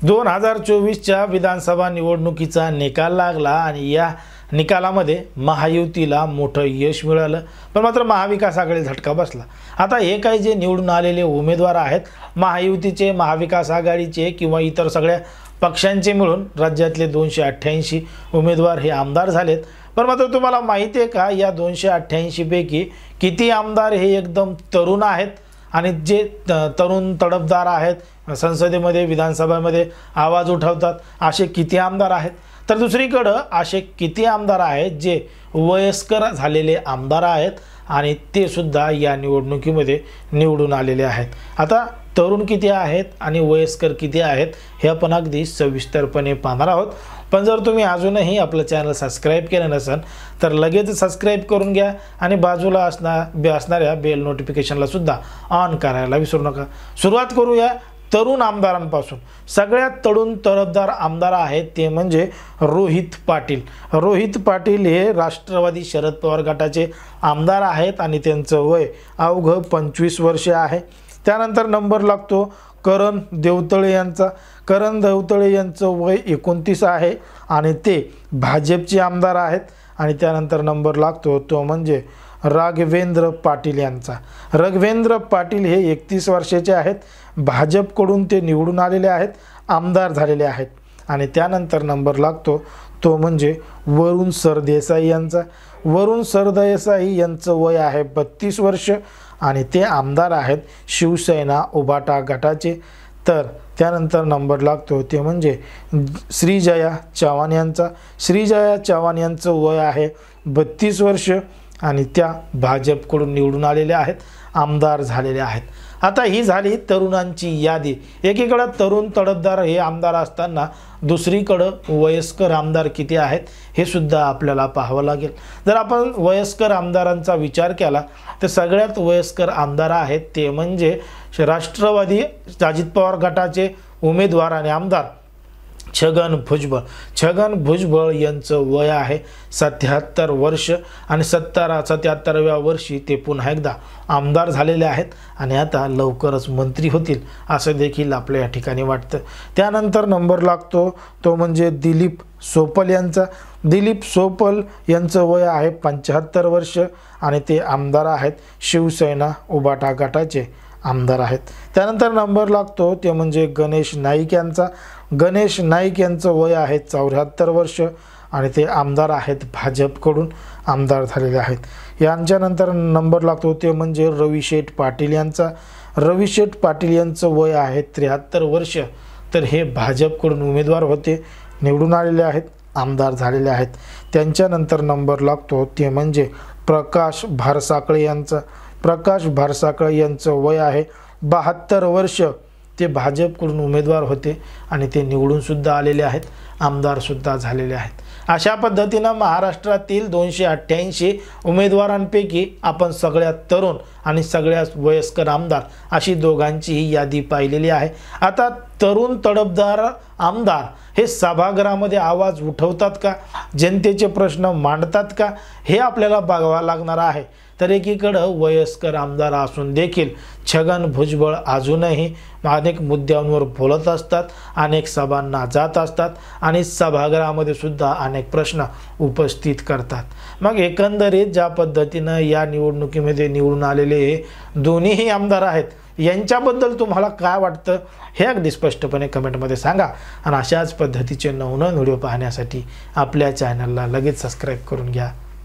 2024च्या विधानसभा निवडणुकीचा निकाल लागला आणि या निकालामध्ये महायुतीला मोठं यश मिळालं, पण मात्र महाविकास आघाडी झटका बसला। आता हे काही जे निवडून आलेले उमेदवार आहेत महायुतीचे, महाविकास आघाडीचे किंवा इतर सगळ्या पक्षांचे मिळून राज्यातले 288 उमेदवार हे आमदार झालेत। पण मात्र तुम्हाला माहिती आहे का, या 288 पैकी किती आमदार हे एकदम तरुण आहेत आणि जे तरुण तडफदार आहेत, संसदेमध्ये विधानसभेमध्ये आवाज उठवतात, असे किती आमदार आहेत? तर दुसरीकडे असे किती आमदार आहेत जे वयस्कर झालेले आमदार आहेत आणि ते सुद्धा या निवडणुकीमध्ये निवडून आलेले आहेत। आता तरुण किती आहेत आणि वयस्कर किती आहेत हे आपण अगदी सविस्तरपणे पाहणार आहोत। पण जर तुम्ही अजूनही आपलं चॅनल सबस्क्राइब केलं नसेल तर लगेच सबस्क्राइब करून घ्या आणि बाजूला असणाऱ्या बेल नोटिफिकेशनला सुद्धा ऑन करायला विसरू नका। सुरुवात करूया तरुण आमदारांपासून। सगळ्यात तरुण तरफदार आमदार आहेत ते म्हणजे रोहित पाटील। रोहित पाटील हे राष्ट्रवादी शरद पवार गटाचे आमदार आहेत आणि त्यांचं वय अवघं 25 वर्षे आहे। त्यानंतर नंबर लागतो करण देवतळे यांचा। करण देवतळे यांचं वय 29 आहे आणि ते भाजपचे आमदार आहेत। आणि त्यानंतर नंबर लागतो तो म्हणजे राघवेंद्र पाटील यांचा। राघवेंद्र पाटील हे 31 वर्षाचे आहेत, भाजपकडून ते निवडून आलेले आहेत, आमदार झालेले आहेत। आणि त्यानंतर नंबर लागतो तो म्हणजे वरुण सरदेसाई यांचा। वरुण सरदेसाई यांचं वय आहे 32 वर्ष आणि ते आमदार आहेत शिवसेना उभाटा गटाचे। तर त्यानंतर नंबर लागतो ते म्हणजे श्रीजया चव्हाण यांचा। श्रीजया चव्हाण यांचं वय आहे 32 वर्ष आणि त्या भाजपकडून निवडून आलेले आहेत, आमदार झालेले आहेत। आता ही झाली तरुणांची यादी। एकीकडे तरुण तडफदार हे आमदार असताना दुसरीकडे वयस्कर आमदार किती आहेत हे सुद्धा आपल्याला पाहावं लागेल। जर आपण वयस्कर आमदारांचा विचार केला तर सगळ्यात वयस्कर आमदार आहेत ते म्हणजे राष्ट्रवादी अजित पवार गटाचे उमेदवार आणि आमदार छगन भुजबळ। छगन भुजबळ यांचं वय आहे 77 वर्ष आणि 77व्या वर्षी ते पुन्हा एकदा आमदार झालेले आहेत आणि आता लवकरच मंत्री होतील असं देखील आपल्या या ठिकाणी वाटतं। त्यानंतर नंबर लागतो तो म्हणजे दिलीप सोपल यांचा। दिलीप सोपल यांचं वय आहे 75 वर्ष आणि ते आमदार आहेत शिवसेना उभाटा गटाचे आमदार आहेत। त्यानंतर नंबर लागतो ते म्हणजे गणेश नाईक यांचा। गणेश नाईक यांचं वय आहे 74 वर्ष आणि ते आमदार आहेत, भाजपकडून आमदार झालेले आहेत। यांच्यानंतर नंबर लागतो ते म्हणजे रविशेठ पाटील यांचा। रविशेठ पाटील यांचं वय आहे 73 वर्ष, तर हे भाजपकडून उमेदवार होते, निवडून आलेले आहेत, आमदार झालेले आहेत। त्यांच्यानंतर नंबर लागतो ते म्हणजे प्रकाश भारसाकळे यांचा। प्रकाश भारसाकळे यांचं वय आहे 72 वर्ष, ते भाजपकडून उमेदवार होते आणि ते निवडून सुद्धा आलेले आहेत, आमदार सुद्धा झालेले आहेत। अशा पद्धतीने महाराष्ट्रातील 288 उमेदवारांपैकी आपण सगळ्यात तरुण आणि सगळ्यात वयस्कर आमदार अशी दोघांचीही यादी पाहिलेली आहे। आता तरुण तडफदार आमदार हे सभागृहामध्ये आवाज उठवतात का, जनतेचे प्रश्न मांडतात का, हे आपल्याला बघावं लागणार आहे। तर एकीकडे वयस्कर आमदार असून देखील छगन भुजबळ अजूनही अनेक मुद्द्यांवर बोलत असतात, अनेक सभांना जात असतात आणि सभागृहामध्ये सुद्धा अनेक प्रश्न उपस्थित करतात। मग एकंदरीत ज्या पद्धतीनं या निवडणुकीमध्ये निवडून आलेले हे दोन्हीही आमदार आहेत यांच्याबद्दल तुम्हाला काय वाटतं हे अगदी स्पष्टपणे कमेंटमध्ये सांगा। आणि अशाच पद्धतीचे नवनवीन व्हिडिओ पाहण्यासाठी आपल्या चॅनलला लगेच सबस्क्राइब करून घ्या।